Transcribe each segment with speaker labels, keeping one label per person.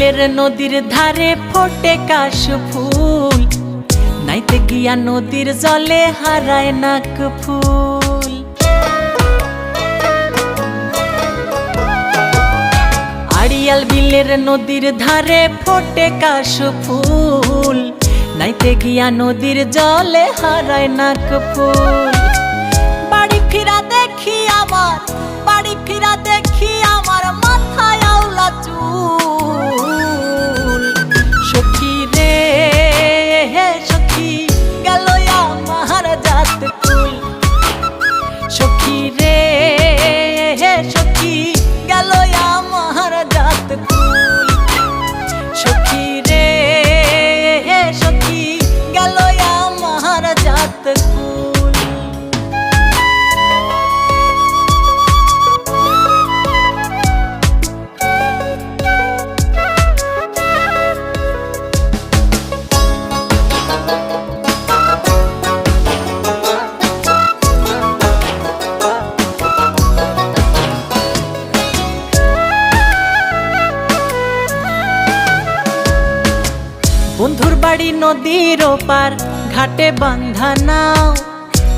Speaker 1: বিলের নদীর ধারে ফোটে কাশ ফুল, নাইতে গিয়া নদীর জলে হারায় নাক ফুল। আড়িয়াল বিলের নদীর ধারে ফোটে কাশ ফুল, নাইতে গিয়া নদীর জলে হারায় নাক ফুল। বাড়ি ফিরা দেখি আমার, বাড়ি ফিরা দেখি আমার মাথায় আউলা চুল। সখী রে সখী গেল আমার জাত কুল, সখী রে সখী গেল আমার জাত কুল, সখী রে সখী গেল আমার জাত কুল। বন্ধুর বাড়ি নদীর ওপার, ঘাটে বান্ধা নাও,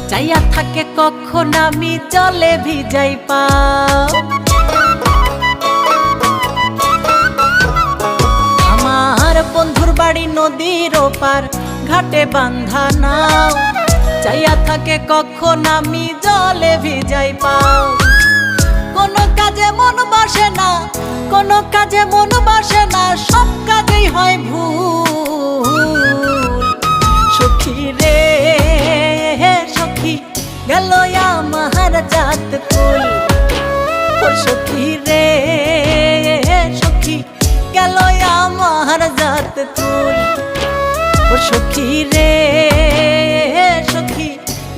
Speaker 1: চাইয়া থাকে কখন আমি জলে ভিজাই পাও। আমার বন্ধুর বাড়ি নদীর ওপার, ঘাটে বান্ধা নাও, চাইয়া থাকে কখন আমি জলে ভিজাই পাও। কোনো কাজে মন বসে না, কোনো কাজে মন বসে না, সব কাজেই হয় ভুল। সখী রে সখী গেল আমার জাত কুল, সখী রে সখী গেল আমার জাত কুল, সখী রে সখী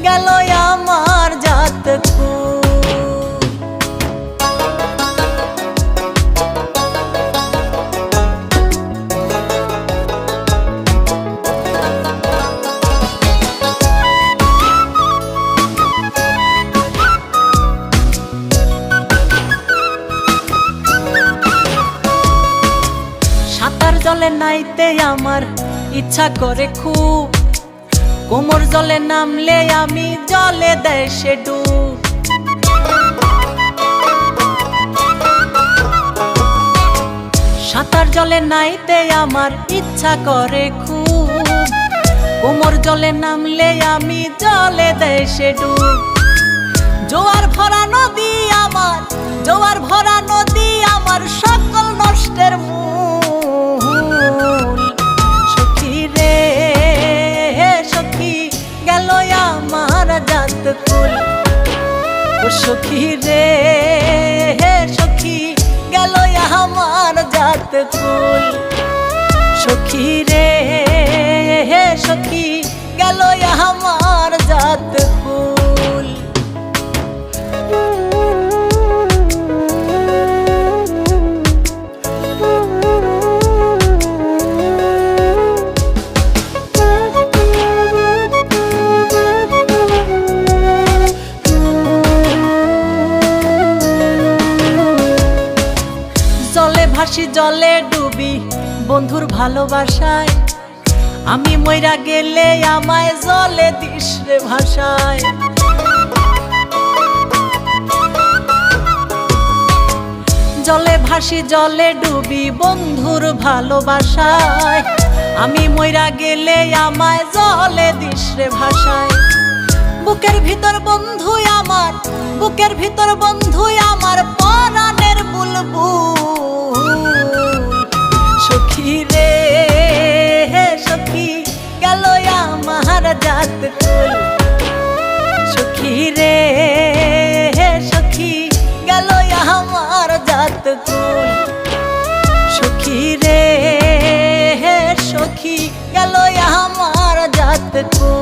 Speaker 1: গেল আমার জাত কুল। জলে নাইতে আমার ইচ্ছা করে খুব, কোমর জলে নামলে আমি জলে দেশে ডুব। সাঁতার জলে নাইতে আমার ইচ্ছা করে খুব, কোমর জলে নামলে আমি জলে দেশে ডুব। জোয়ার ভরা নদী আমার, জোয়ার ভরা নদী আমার, সকল নষ্টের মূল। সখী রে সখী গেল আমার জাত কুল, সখী রে সখী গেল আমার জাত কুল, সখী রে সখী গেল আমার জাত কুল। জলে ভাসি জলে ডুবি বন্ধুর ভালোবাসায়, আমি মইরা গেলে আমায় জলে দিস রে ভাষায়। জলে ভাসি জলে ডুবি বন্ধুর ভালোবাসায়, আমি মইরা গেলে আমায় জলে দিস রে ভাষায়। বুকের ভিতর বন্ধু আমার, বুকের ভিতর বন্ধু আমার, পরাণের বুলবুল। সখী রে সখী গেল আমার জাত কুল, সখী রে সখী গেল আমার জাত কুল, সখী রে সখী গেল আমার জাত কুল।